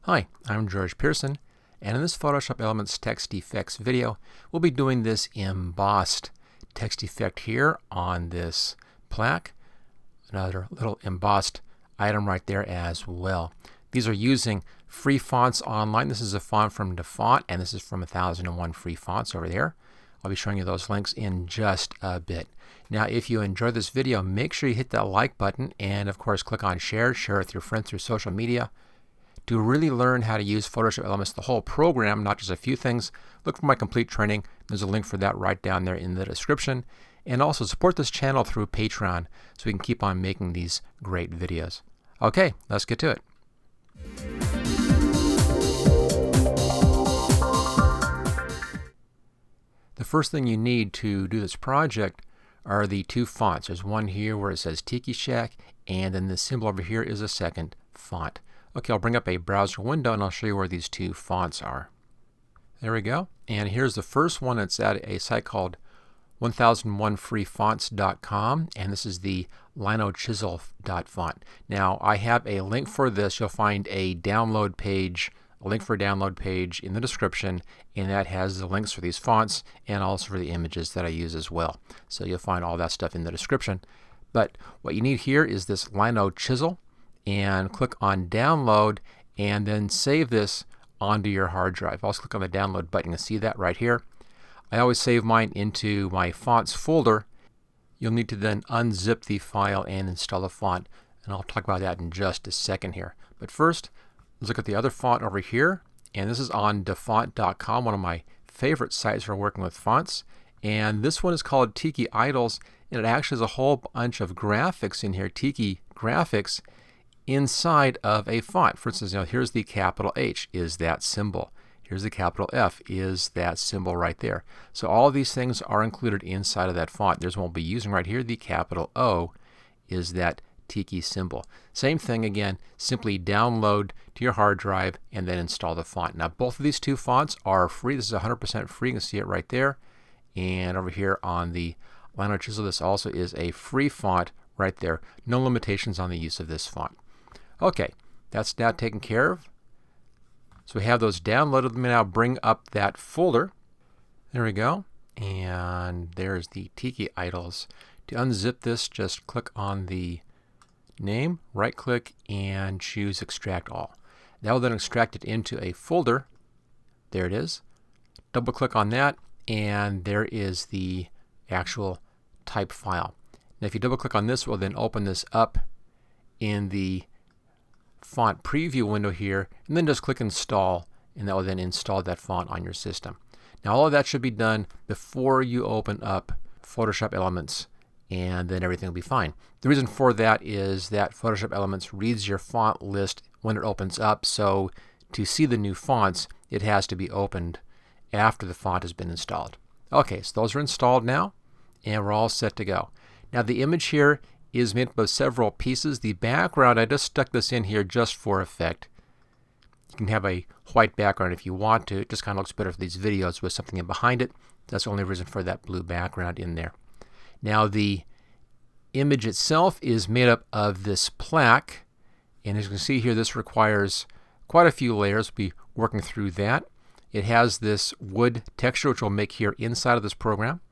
Hi, I'm George Pearson, and in this Photoshop Elements text effects video, we'll be doing this embossed text effect here on this plaque. Another little embossed item right there as well. These are using free fonts online. This is a font from DeFont, and this is from 1001 Free Fonts over there. I'll be showing you those links in just a bit. Now, if you enjoyed this video, make sure you hit that like button, and of course, click on share it with your friends through social media. To really learn how to use Photoshop Elements, the whole program, not just a few things, look for my complete training. There's a link for that right down there in the description. And also support this channel through Patreon so we can keep on making these great videos. Okay, let's get to it. The first thing you need to do this project are the two fonts. There's one here where it says Tiki Shack, and then the symbol over here is a second font. Okay, I'll bring up a browser window and I'll show you where these two fonts are. There we go. And here's the first one. It's at a site called 1001freefonts.com, and this is the Lino Chisel font. Now, I have a link for this. You'll find a download page, a link for a download page in the description, and that has the links for these fonts and also for the images that I use as well. So you'll find all that stuff in the description. But what you need here is this Lino Chisel, and click on download and then save this onto your hard drive. Also click on the download button. You can see that right here. I always save mine into my fonts folder. You'll need to then unzip the file and install the font, and I'll talk about that in just a second here. But first, let's look at the other font over here, and this is on defont.com, one of my favorite sites for working with fonts. And this one is called Tiki Idols, and it actually has a whole bunch of graphics in here, Tiki graphics, inside of a font. For instance, here's the capital H, is that symbol. Here's the capital F, is that symbol right there. So all of these things are included inside of that font. There's one we'll be using right here, the capital O, is that Tiki symbol. Same thing again, simply download to your hard drive and then install the font. Now both of these two fonts are free. This is 100% free. You can see it right there. And over here on the Lino Chisel, this also is a free font right there. No limitations on the use of this font. Okay, that's now taken care of. So we have those downloaded. Let me now bring up that folder. There we go. And there's the Tiki Idols. To unzip this, just click on the name, right click, and choose Extract All. That will then extract it into a folder. There it is. Double click on that, and there is the actual type file. Now if you double click on this, we'll then open this up in the font preview window here, and then just click install, and that will then install that font on your system. Now all of that should be done before you open up Photoshop Elements, and then everything will be fine. The reason for that is that Photoshop Elements reads your font list when it opens up, so to see the new fonts, it has to be opened after the font has been installed. Okay, so those are installed now, and we're all set to go. Now the image here is made up of several pieces. The background, I just stuck this in here just for effect. You can have a white background if you want to. It just kind of looks better for these videos with something in behind it. That's the only reason for that blue background in there. Now the image itself is made up of this plaque, and as you can see here, this requires quite a few layers. We'll be working through that. It has this wood texture, which we'll make here inside of this program.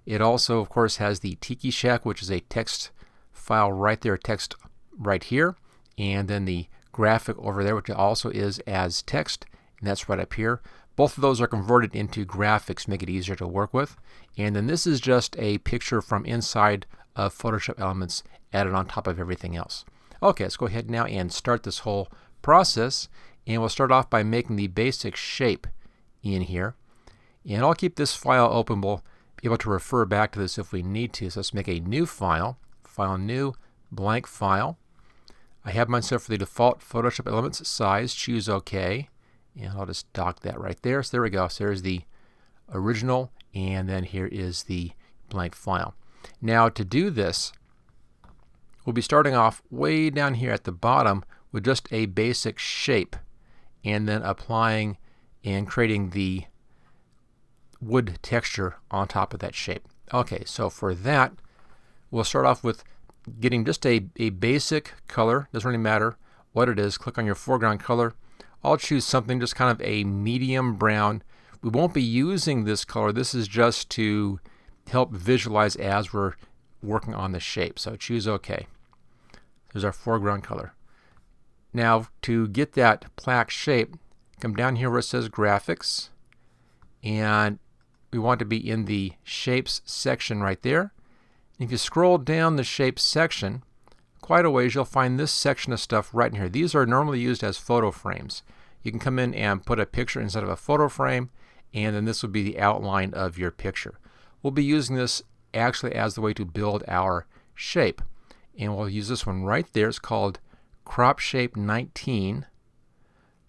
It also, of course, has the Tiki Shack, which is a text file right there, text right here, and then the graphic over there, which also is as text, and that's right up here. Both of those are converted into graphics, make it easier to work with. And then this is just a picture from inside of Photoshop Elements added on top of everything else. Okay, let's go ahead now and start this whole process, and we'll start off by making the basic shape in here. And I'll keep this file open. We'll be able to refer back to this if we need to. So let's make a new file. File new, blank file. I have mine set for the default Photoshop Elements size. Choose OK. And I'll just dock that right there. So there we go. So there's the original, and then here is the blank file. Now to do this, we'll be starting off way down here at the bottom with just a basic shape, and then applying and creating the wood texture on top of that shape. Okay, so for that, we'll start off with getting just a basic color. Doesn't really matter what it is. Click on your foreground color. I'll choose something just kind of a medium brown. We won't be using this color. This is just to help visualize as we're working on the shape. So choose OK. There's our foreground color. Now to get that plaque shape, come down here where it says graphics, and we want to be in the shapes section right there. If you scroll down the shapes section quite a ways, you'll find this section of stuff right in here. These are normally used as photo frames. You can come in and put a picture instead of a photo frame, and then this will be the outline of your picture. We'll be using this actually as the way to build our shape, and we'll use this one right there. It's called Crop Shape 19.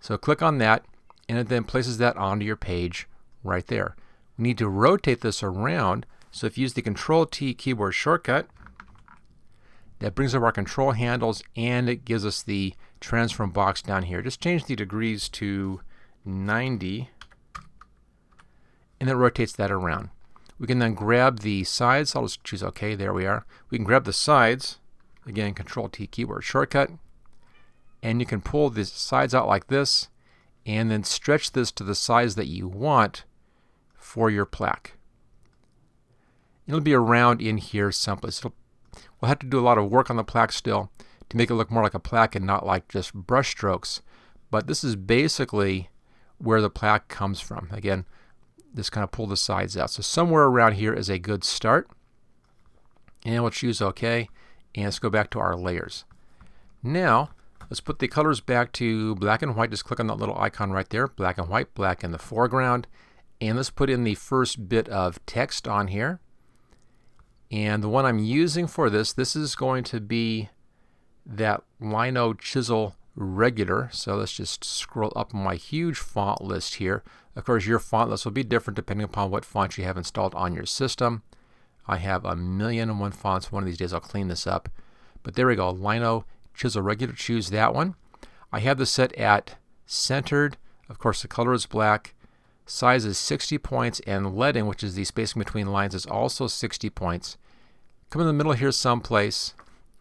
So click on that, and it then places that onto your page right there. We need to rotate this around, so if you use the Control-T keyboard shortcut, that brings up our control handles, and it gives us the transform box down here. Just change the degrees to 90, and it rotates that around. We can then grab the sides. I'll just choose OK. There we are. We can grab the sides. Again, Control-T keyboard shortcut. And you can pull the sides out like this, and then stretch this to the size that you want for your plaque. It'll be around in here someplace. We'll have to do a lot of work on the plaque still to make it look more like a plaque and not like just brush strokes. But this is basically where the plaque comes from. Again, just kind of pull the sides out. So somewhere around here is a good start. And we'll choose OK. And let's go back to our layers. Now, let's put the colors back to black and white. Just click on that little icon right there, black and white, black in the foreground. And let's put in the first bit of text on here. And the one I'm using for this is going to be that Lino Chisel Regular. So let's just scroll up my huge font list here. Of course, your font list will be different depending upon what font you have installed on your system. I have 1,000,001 fonts. One of these days I'll clean this up. But there we go, Lino Chisel Regular. Choose that one. I have this set at centered. Of course, the color is black. Size is 60 points, and leading, which is the spacing between lines, is also 60 points. Come in the middle here someplace,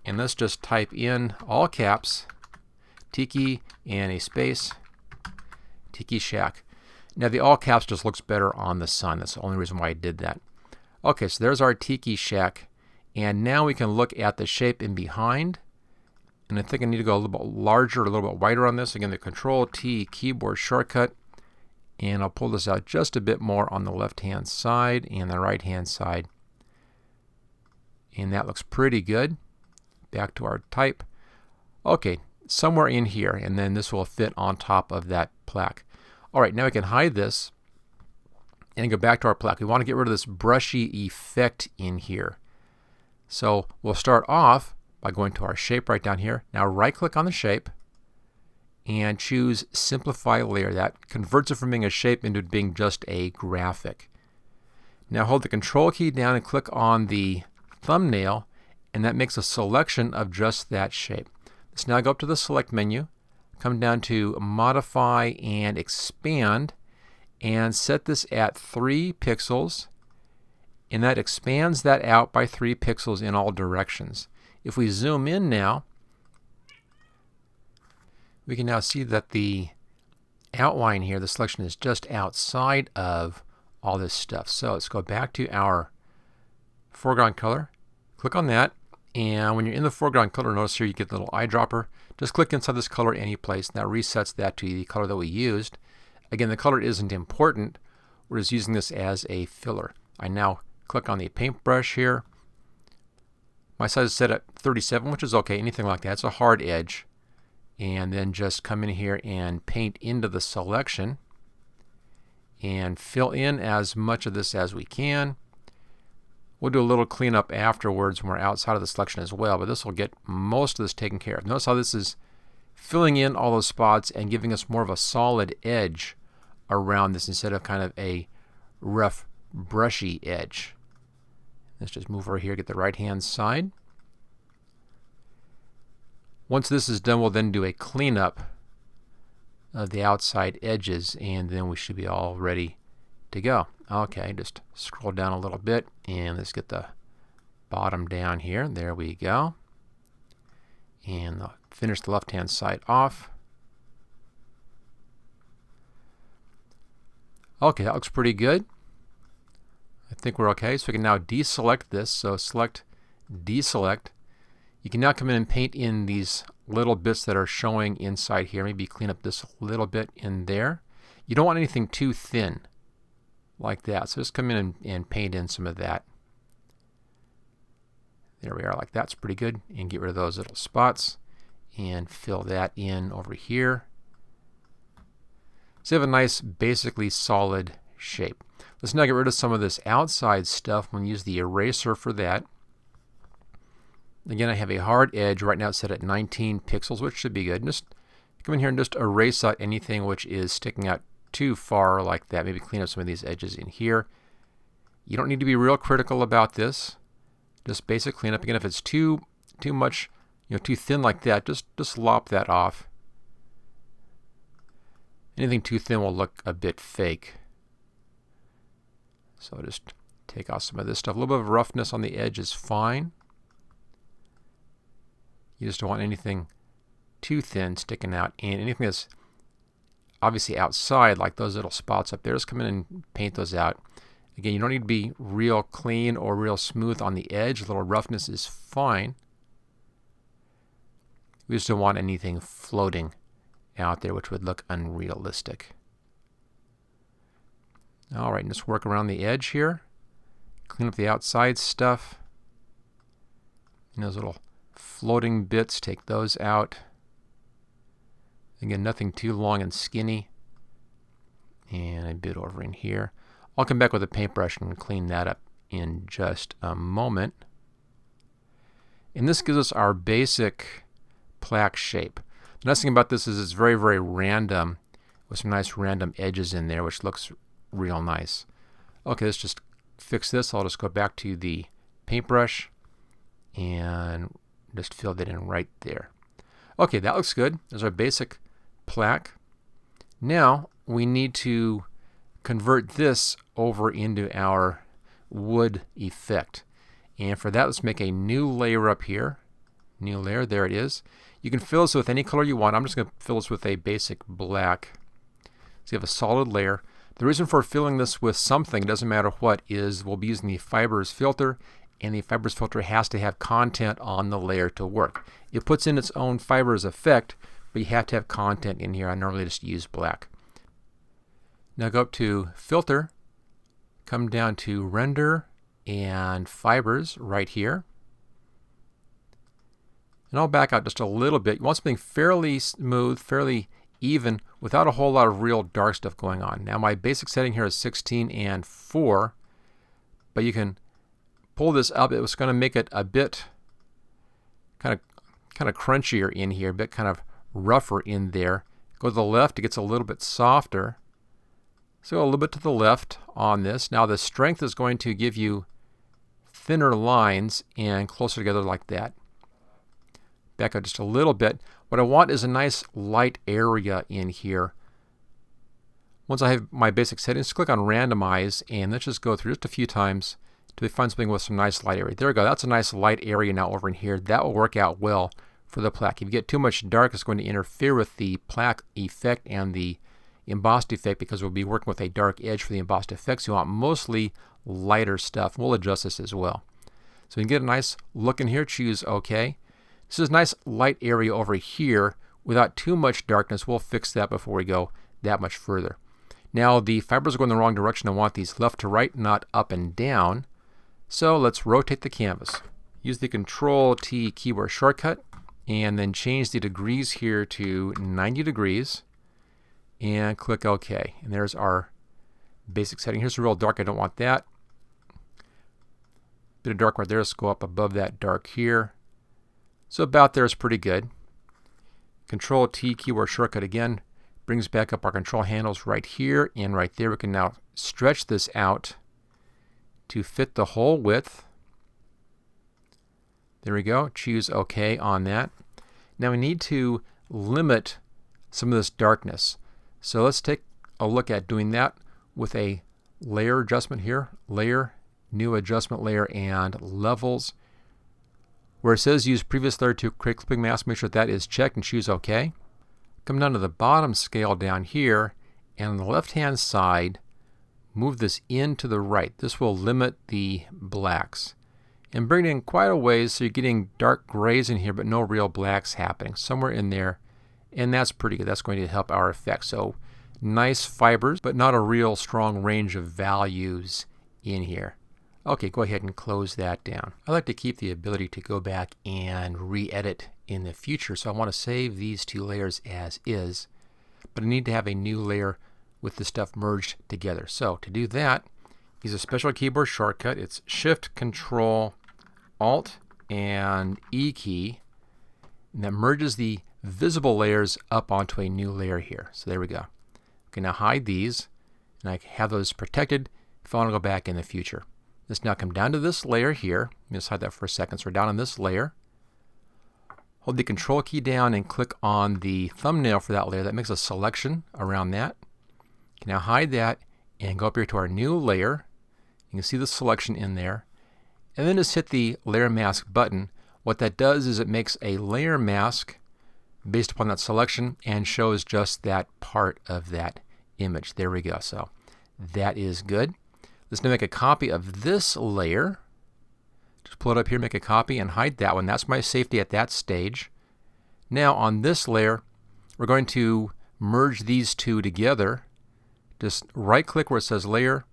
and let's just type in all caps, Tiki and a space, Tiki Shack. Now the all caps just looks better on the sun. That's the only reason why I did that. Okay, so there's our Tiki Shack, and now we can look at the shape in behind. And I think I need to go a little bit larger, a little bit wider on this. Again, the Control-T keyboard shortcut. And I'll pull this out just a bit more on the left-hand side and the right-hand side. And that looks pretty good. Back to our type. Okay, somewhere in here, and then this will fit on top of that plaque. All right, now we can hide this and go back to our plaque. We want to get rid of this brushy effect in here. So we'll start off by going to our shape right down here. Now right-click on the shape and choose Simplify Layer. That converts it from being a shape into being just a graphic. Now hold the Control key down and click on the thumbnail, and that makes a selection of just that shape. Let's now go up to the Select menu, come down to Modify and Expand, and set this at 3 pixels, and that expands that out by 3 pixels in all directions. If we zoom in now, we can now see that the outline here, the selection is just outside of all this stuff. So let's go back to our foreground color. Click on that, and when you're in the foreground color, notice here you get the little eyedropper. Just click inside this color any place, and that resets that to the color that we used. Again, the color isn't important. We're just using this as a filler. I now click on the paintbrush here. My size is set at 37, which is okay, anything like that. It's a hard edge. And then just come in here and paint into the selection and fill in as much of this as we can. We'll do a little cleanup afterwards when we're outside of the selection as well, but this will get most of this taken care of. Notice how this is filling in all those spots and giving us more of a solid edge around this instead of kind of a rough, brushy edge. Let's just move over here, get the right-hand side. Once this is done, we'll then do a cleanup of the outside edges, and then we should be all ready to go. Okay, just scroll down a little bit, and let's get the bottom down here. There we go. And finish the left-hand side off. Okay, that looks pretty good. I think we're okay. So we can now deselect this. So select, deselect. You can now come in and paint in these little bits that are showing inside here. Maybe clean up this a little bit in there. You don't want anything too thin like that. So just come in and paint in some of that. There we are, like that's pretty good. And get rid of those little spots and fill that in over here. So you have a nice, basically solid shape. Let's now get rid of some of this outside stuff. I'm going to use the eraser for that. Again, I have a hard edge. Right now it's set at 19 pixels, which should be good. Just come in here and just erase out anything which is sticking out too far like that. Maybe clean up some of these edges in here. You don't need to be real critical about this. Just basic cleanup. Again, if it's too much, too thin like that, just lop that off. Anything too thin will look a bit fake. So just take off some of this stuff. A little bit of roughness on the edge is fine. You just don't want anything too thin sticking out. And anything that's obviously outside, like those little spots up there, just come in and paint those out. Again, you don't need to be real clean or real smooth on the edge. A little roughness is fine. We just don't want anything floating out there which would look unrealistic. Alright, just work around the edge here. Clean up the outside stuff. And those little floating bits, take those out. Again, nothing too long and skinny. And a bit over in here. I'll come back with a paintbrush and clean that up in just a moment. And this gives us our basic plaque shape. The nice thing about this is it's very, very random with some nice random edges in there, which looks real nice. Okay, let's just fix this. I'll just go back to the paintbrush and just fill that in right there. Okay, that looks good. There's our basic plaque. Now we need to convert this over into our wood effect. And for that, let's make a new layer up here. New layer, there it is. You can fill this with any color you want. I'm just going to fill this with a basic black. So you have a solid layer. The reason for filling this with something, doesn't matter what, is we'll be using the fibers filter, and the fibers filter has to have content on the layer to work. It puts in its own fibers effect, but you have to have content in here. I normally just use black. Now go up to Filter, come down to Render and Fibers right here. And I'll back out just a little bit. You want something fairly smooth, fairly even, without a whole lot of real dark stuff going on. Now my basic setting here is 16 and 4, but you can pull this up. It was going to make it a bit kind of crunchier in here, a bit kind of rougher in there. Go to the left, it gets a little bit softer. So go a little bit to the left on this. Now the strength is going to give you thinner lines and closer together like that. Back up just a little bit. What I want is a nice light area in here. Once I have my basic settings, click on Randomize, and let's just go through just a few times till we find something with some nice light area. There we go. That's a nice light area now over in here. That will work out well for the plaque. If you get too much dark, it's going to interfere with the plaque effect and the embossed effect, because we'll be working with a dark edge for the embossed effects. You want mostly lighter stuff. We'll adjust this as well. So you can get a nice look in here. Choose OK. This is a nice light area over here without too much darkness. We'll fix that before we go that much further. Now the fibers are going the wrong direction. I want these left to right, not up and down. So let's rotate the canvas. Use the Control-T keyboard shortcut and then change the degrees here to 90 degrees and click OK. And there's our basic setting. Here's the real dark. I don't want that. Bit of dark right there. Let's go up above that dark here. So about there is pretty good. Control-T keyboard shortcut again brings back up our control handles right here and right there. We can now stretch this out to fit the whole width. There we go. Choose OK on that. Now we need to limit some of this darkness. So let's take a look at doing that with a layer adjustment here. Layer, new adjustment layer, and levels. Where it says use previous layer to create clipping mask, make sure that is checked and choose OK. Come down to the bottom scale down here, and on the left hand side move this in to the right. This will limit the blacks. And bring it in quite a ways so you're getting dark grays in here but no real blacks happening. Somewhere in there. And that's pretty good. That's going to help our effect. So nice fibers but not a real strong range of values in here. Okay, go ahead and close that down. I like to keep the ability to go back and re-edit in the future. So I want to save these two layers as is. But I need to have a new layer with the stuff merged together. So to do that, use a special keyboard shortcut. It's Shift, Control, Alt, and E key. And that merges the visible layers up onto a new layer here. So there we go. Okay, now hide these. And I have those protected if I want to go back in the future. Let's now come down to this layer here. Let me just hide that for a second. So we're down on this layer. Hold the Control key down and click on the thumbnail for that layer. That makes a selection around that. You can now hide that and go up here to our new layer. You can see the selection in there. And then just hit the Layer Mask button. What that does is it makes a layer mask based upon that selection and shows just that part of that image. There we go. So that is good. Let's now make a copy of this layer. Just pull it up here, make a copy, and hide that one. That's my safety at that stage. Now on this layer, we're going to merge these two together. Just right-click where it says Layer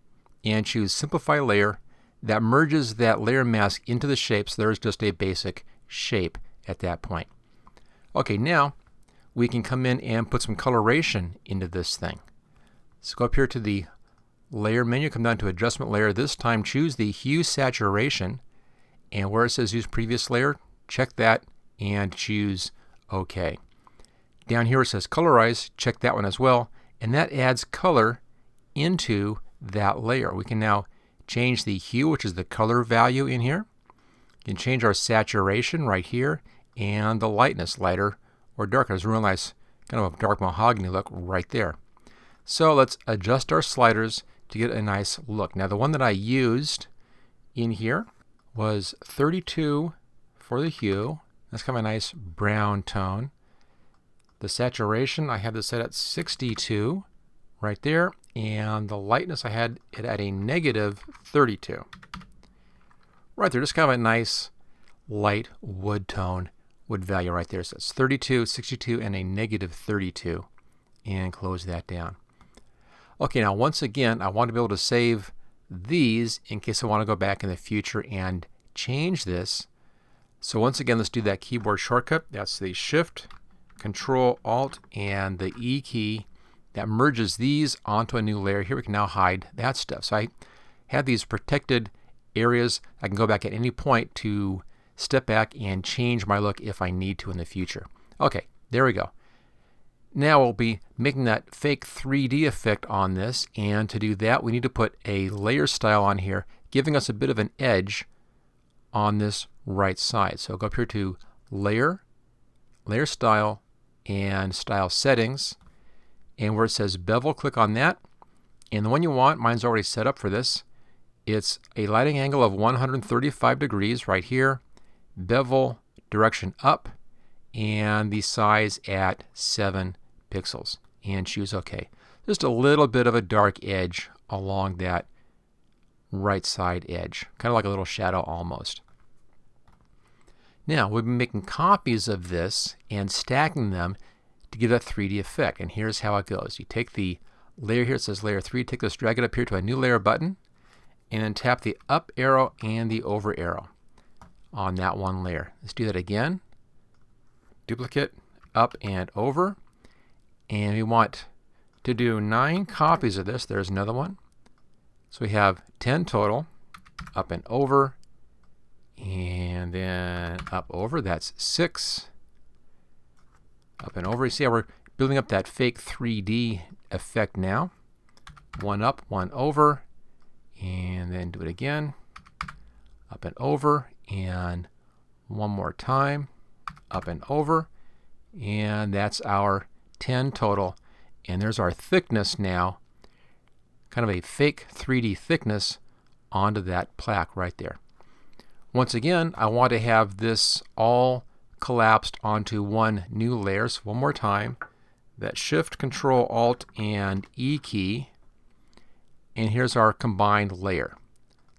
and choose Simplify Layer. That merges that layer mask into the shape, so there's just a basic shape at that point. Okay, now we can come in and put some coloration into this thing. So go up here to the Layer menu, come down to Adjustment Layer. This time choose the Hue Saturation. And where it says Use Previous Layer, check that and choose OK. Down here it says Colorize, check that one as well. And that adds color into that layer. We can now change the hue, which is the color value in here. We can change our saturation right here and the lightness, lighter or darker. There's a real nice kind of a dark mahogany look right there. So let's adjust our sliders to get a nice look. Now the one that I used in here was 32 for the hue. That's kind of a nice brown tone. The saturation, I had this set at 62 right there. And the lightness, I had it at a negative 32. Right there, just kind of a nice light wood tone, wood value right there. So it's 32, 62, and a negative 32. And close that down. Okay, now once again, I want to be able to save these in case I want to go back in the future and change this. So once again, let's do that keyboard shortcut. That's the Shift, Control, Alt, and the E key. That merges these onto a new layer. Here we can now hide that stuff. So I have these protected areas. I can go back at any point to step back and change my look if I need to in the future. Okay, there we go. Now we'll be making that fake 3D effect on this, and to do that we need to put a layer style on here, giving us a bit of an edge on this right side. So go up here to Layer, Layer Style, and Style Settings, and where it says Bevel, click on that. And the one you want, mine's already set up for this. It's a lighting angle of 135 degrees right here, bevel direction up, and the size at 7 pixels. And choose OK. Just a little bit of a dark edge along that right side edge, kind of like a little shadow almost. Now we've been making copies of this and stacking them to give that 3D effect. And here's how it goes. You take the layer here, it says layer 3, take this, drag it up here to a new layer button, and then tap the up arrow and the over arrow on that one layer. Let's do that again. Duplicate, up and over. And we want to do 9 copies of this. There's another one. So we have 10 total. Up and over. And then up over. That's 6. Up and over. You see how we're building up that fake 3D effect now. 1 up, 1 over. And then do it again. Up and over. And one more time. Up and over. And that's our 10 total. And there's our thickness now. Kind of a fake 3D thickness onto that plaque right there. Once again, I want to have this all collapsed onto one new layer. So one more time, that Shift, Control, Alt, and E key. And here's our combined layer.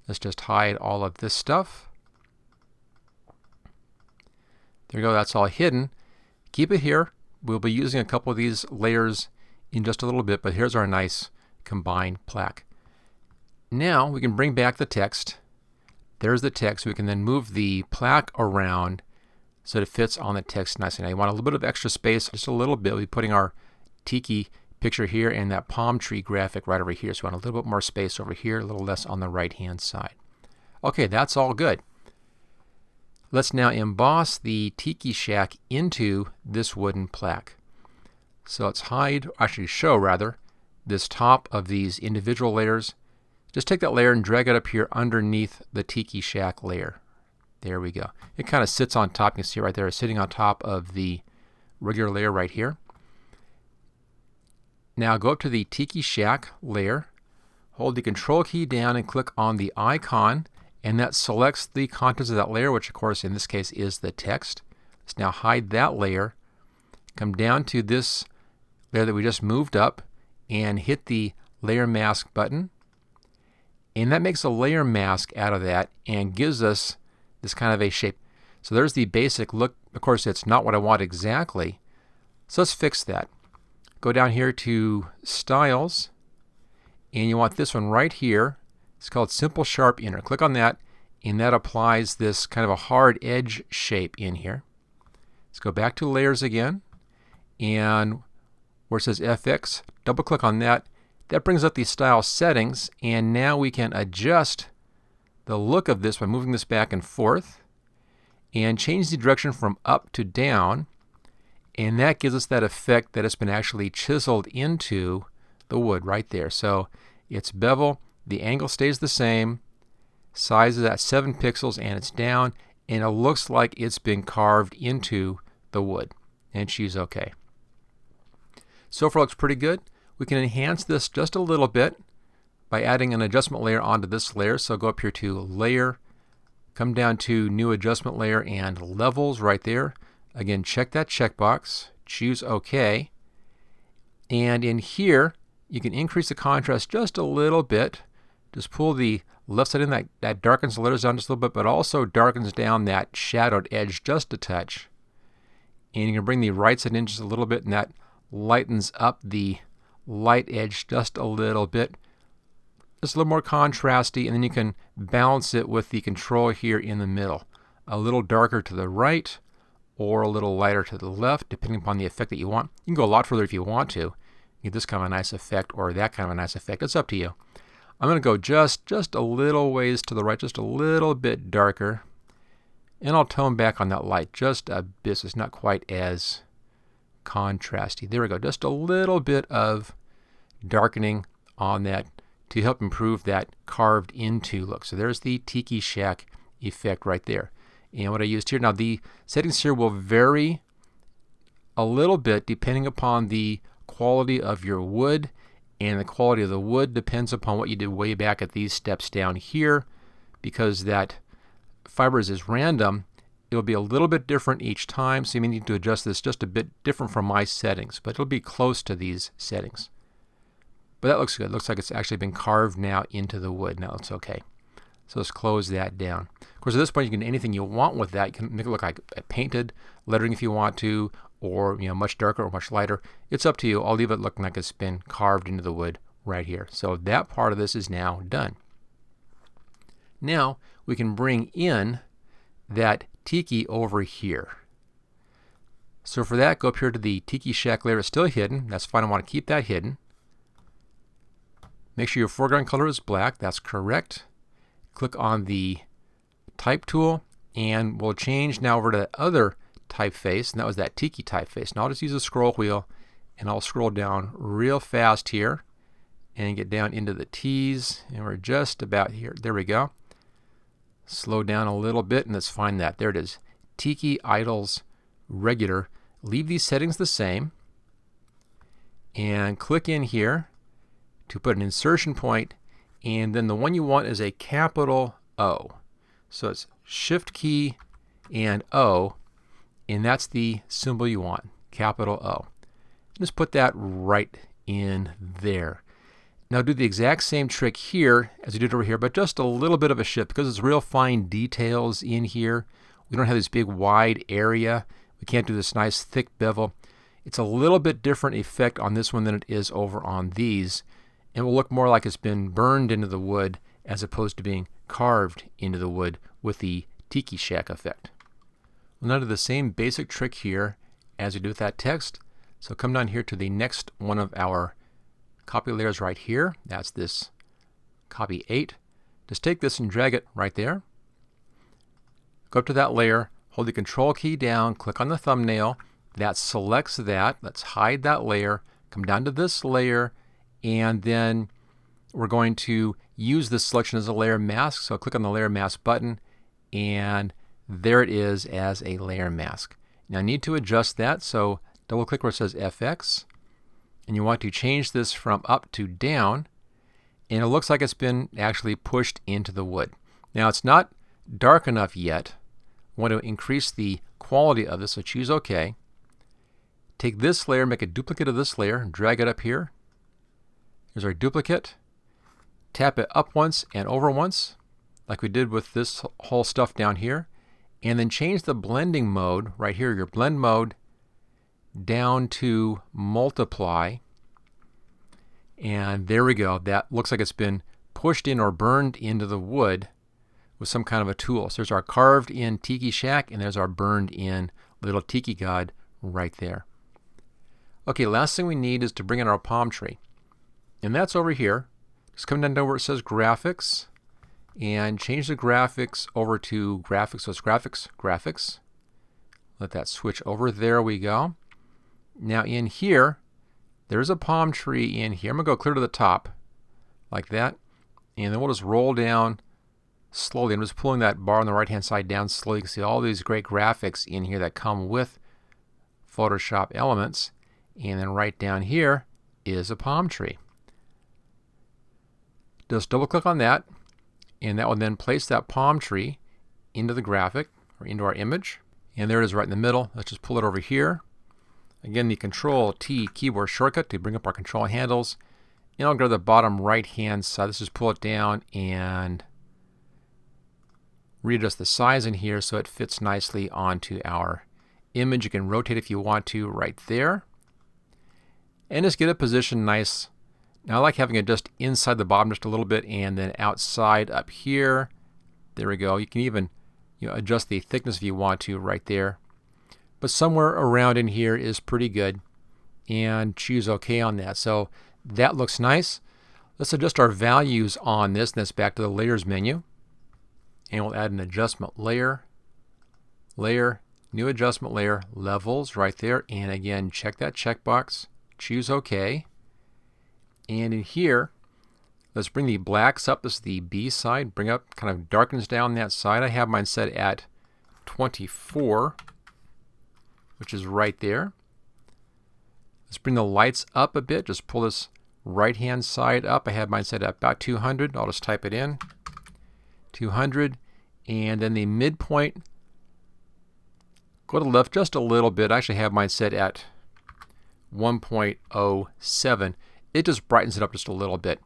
Let's just hide all of this stuff. There you go, that's all hidden. Keep it here. We'll be using a couple of these layers in just a little bit, but here's our nice combined plaque. Now we can bring back the text. There's the text. We can then move the plaque around so that it fits on the text nicely. Now you want a little bit of extra space, just a little bit. We'll be putting our Tiki picture here and that palm tree graphic right over here. So we want a little bit more space over here, a little less on the right hand side. Okay, that's all good. Let's now emboss the Tiki shack into this wooden plaque. So let's show rather, this top of these individual layers. Just take that layer and drag it up here underneath the Tiki shack layer. There we go. It kind of sits on top. You can see right there, it's sitting on top of the regular layer right here. Now go up to the Tiki shack layer, hold the control key down and click on the icon, and that selects the contents of that layer, which of course in this case is the text. Let's now hide that layer, come down to this layer that we just moved up and hit the layer mask button. And that makes a layer mask out of that and gives us this kind of a shape. So there's the basic look. Of course, it's not what I want exactly. So let's fix that. Go down here to Styles, and you want this one right here. It's called Simple Sharp Inner. Click on that, and that applies this kind of a hard edge shape in here. Let's go back to Layers again, and where it says FX, double click on that. That brings up these style settings, and now we can adjust the look of this by moving this back and forth and change the direction from up to down, and that gives us that effect that it's been actually chiseled into the wood right there. So it's bevel, the angle stays the same, size is at 7 pixels and it's down, and it looks like it's been carved into the wood. And choose OK. So far looks pretty good. We can enhance this just a little bit by adding an adjustment layer onto this layer. So go up here to Layer, come down to New Adjustment Layer and Levels right there. Again, check that checkbox, choose OK. And in here, you can increase the contrast just a little bit. Just pull the left side in, that darkens the letters down just a little bit, but also darkens down that shadowed edge just a touch. And you can bring the right side in just a little bit, and that lightens up the light edge just a little bit. Just a little more contrasty, and then you can balance it with the control here in the middle. A little darker to the right or a little lighter to the left, depending upon the effect that you want. You can go a lot further if you want to. Get this kind of a nice effect or that kind of a nice effect. It's up to you. I'm going to go just a little ways to the right, just a little bit darker. And I'll tone back on that light just a bit so it's not quite as contrasty. There we go. Just a little bit of darkening on that to help improve that carved into look. So there's the Tiki Shack effect right there. And what I used here, now the settings here will vary a little bit depending upon the quality of your wood, and the quality of the wood depends upon what you did way back at these steps down here. Because that fibers is random, it'll be a little bit different each time, so you may need to adjust this just a bit different from my settings, but it'll be close to these settings. But that looks good. It looks like it's actually been carved now into the wood. Now it's okay. So let's close that down. Of course, at this point, you can do anything you want with that. You can make it look like a painted lettering if you want to, or much darker or much lighter. It's up to you. I'll leave it looking like it's been carved into the wood right here. So that part of this is now done. Now we can bring in that Tiki over here. So for that, go up here to the Tiki Shack layer. It's still hidden. That's fine. I want to keep that hidden. Make sure your foreground color is black. That's correct. Click on the type tool, and we'll change now over to the other typeface, and that was that Tiki typeface. Now I'll just use a scroll wheel, and I'll scroll down real fast here and get down into the T's, and we're just about here. There we go. Slow down a little bit, and let's find that. There it is. Tiki Idols Regular. Leave these settings the same, and click in here to put an insertion point, and then the one you want is a capital O. So it's Shift key and O, and that's the symbol you want, capital O. Just put that right in there. Now do the exact same trick here as we did over here, but just a little bit of a shift because it's real fine details in here. We don't have this big wide area. We can't do this nice thick bevel. It's a little bit different effect on this one than it is over on these. It will look more like it's been burned into the wood as opposed to being carved into the wood with the Tiki Shack effect. We'll now do the same basic trick here as we did with that text. So come down here to the next one of our copy layers right here. That's this copy 8. Just take this and drag it right there. Go up to that layer, hold the control key down, click on the thumbnail. That selects that. Let's hide that layer. Come down to this layer, and then we're going to use this selection as a layer mask. So click on the layer mask button, and there it is as a layer mask. Now I need to adjust that, so double click where it says FX. And you want to change this from up to down, and it looks like it's been actually pushed into the wood. Now it's not dark enough yet. I want to increase the quality of this, so choose OK. Take this layer, make a duplicate of this layer, and drag it up here. Here's our duplicate. Tap it up once and over once, like we did with this whole stuff down here. And then change the blending mode, right here, your blend mode, down to multiply, and there we go. That looks like it's been pushed in or burned into the wood with some kind of a tool. So there's our carved in Tiki Shack, and there's our burned in little Tiki God right there. Okay, last thing we need is to bring in our palm tree, and that's over here. Just come down to where it says graphics and change the graphics over to graphics. So it's graphics. Let that switch over. There we go. Now in here, there's a palm tree in here. I'm going to go clear to the top like that. And then we'll just roll down slowly. I'm just pulling that bar on the right hand side down slowly. You can see all these great graphics in here that come with Photoshop elements. And then right down here is a palm tree. Just double click on that, and that will then place that palm tree into the graphic or into our image. And there it is right in the middle. Let's just pull it over here. Again, the Control T keyboard shortcut to bring up our control handles. And I'll go to the bottom right hand side. Let's just pull it down and readjust the size in here so it fits nicely onto our image. You can rotate if you want to right there. And just get it positioned nice. Now I like having it just inside the bottom just a little bit and then outside up here. There we go. You can even adjust the thickness if you want to right there. But somewhere around in here is pretty good, and choose OK on that. So that looks nice. Let's adjust our values on this, and that's back to the layers menu. And we'll add an adjustment layer, new adjustment layer, levels right there. And again, check that checkbox, choose OK. And in here, let's bring the blacks up. This is the B side. Bring up, kind of darkens down that side. I have mine set at 24, which is right there. Let's bring the lights up a bit. Just pull this right-hand side up. I have mine set at about 200. I'll just type it in. 200. And then the midpoint, go to the left just a little bit. I actually have mine set at 1.07. It just brightens it up just a little bit.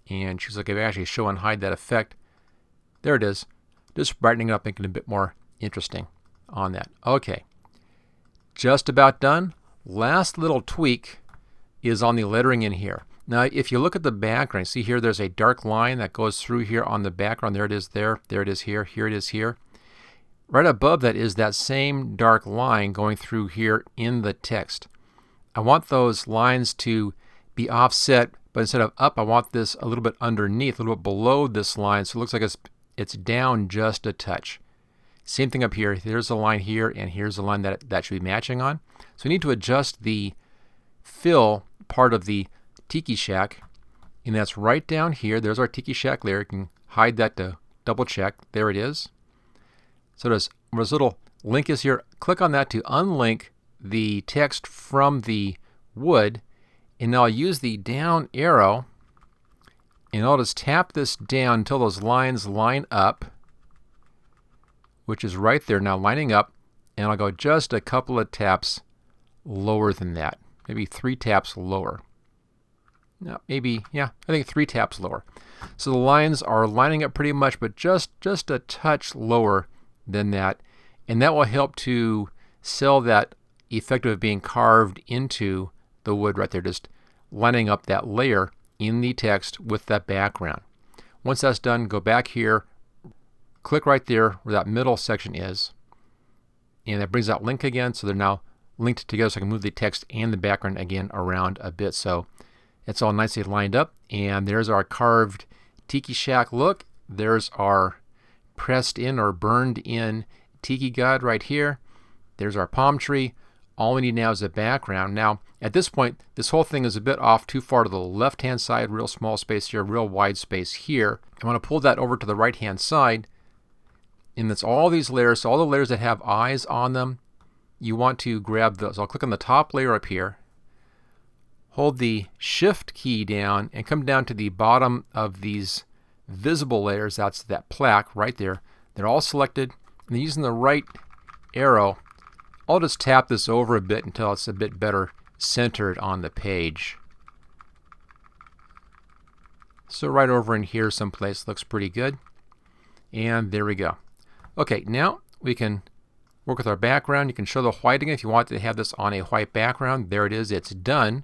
And choose like I actually show and hide that effect. There it is. Just brightening it up, making it a bit more interesting on that. Okay. Just about done. Last little tweak is on the lettering in here. Now if you look at the background, see here there's a dark line that goes through here on the background. There it is there. There it is here. Here it is here. Right above that is that same dark line going through here in the text. I want those lines to be offset, but instead of up, I want this a little bit underneath, a little bit below this line, so it looks like it's down just a touch. Same thing up here. Here's a line here, and here's a line that should be matching on. So we need to adjust the fill part of the Tiki Shack, and that's right down here. There's our Tiki Shack layer. You can hide that to double check. There it is. So there's this little link is here. Click on that to unlink the text from the wood, and now I'll use the down arrow, and I'll just tap this down until those lines line up, which is right there now lining up, and I'll go just a couple of taps lower than that, maybe 3 taps lower. No, maybe, yeah, I think 3 taps lower. So the lines are lining up pretty much, but just a touch lower than that. And that will help to sell that effect of being carved into the wood right there, just lining up that layer in the text with that background. Once that's done, go back here, click right there where that middle section is, and that brings that link again, so they're now linked together, so I can move the text and the background again around a bit. So it's all nicely lined up, and there's our carved Tiki Shack look. There's our pressed in or burned in Tiki God right here. There's our palm tree. All we need now is a background. Now, at this point, this whole thing is a bit off too far to the left-hand side, real small space here, real wide space here. I want to pull that over to the right-hand side, and that's all these layers, so all the layers that have eyes on them, you want to grab those. I'll click on the top layer up here, hold the Shift key down, and come down to the bottom of these visible layers. That's that plaque right there. They're all selected, and then using the right arrow, I'll just tap this over a bit until it's a bit better centered on the page. So right over in here someplace looks pretty good. And there we go. Okay, now we can work with our background. You can show the whiting if you want to have this on a white background. There it is, it's done.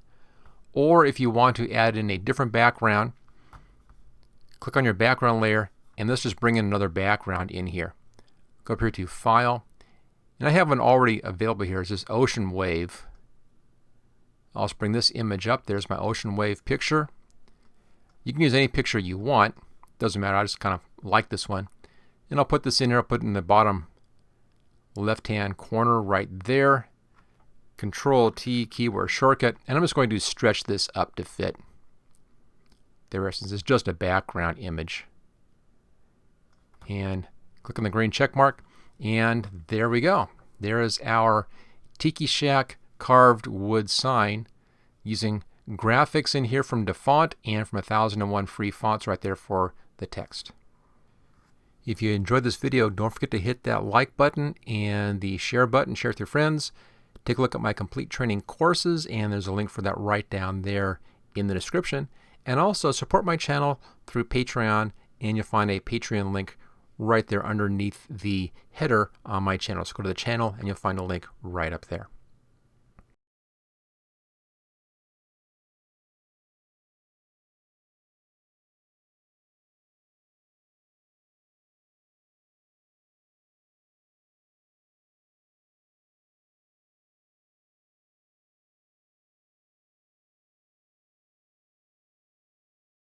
Or if you want to add in a different background, click on your background layer, and let's just bring in another background in here. Go up here to File, and I have one already available here. It's this ocean wave. I'll just bring this image up. There's my ocean wave picture. You can use any picture you want. Doesn't matter. I just kind of like this one. And I'll put this in here. I'll put it in the bottom left-hand corner right there. Control-T keyboard shortcut. And I'm just going to stretch this up to fit. There, since it's just a background image. And click on the green check mark. And there we go. There is our Tiki Shack carved wood sign using graphics in here from DaFont and from 1001 free fonts right there for the text. If you enjoyed this video, don't forget to hit that like button and the share button, share with your friends. Take a look at my complete training courses, and there's a link for that right down there in the description. And also support my channel through Patreon, and you'll find a Patreon link right there underneath the header on my channel. So go to the channel and you'll find a link right up there.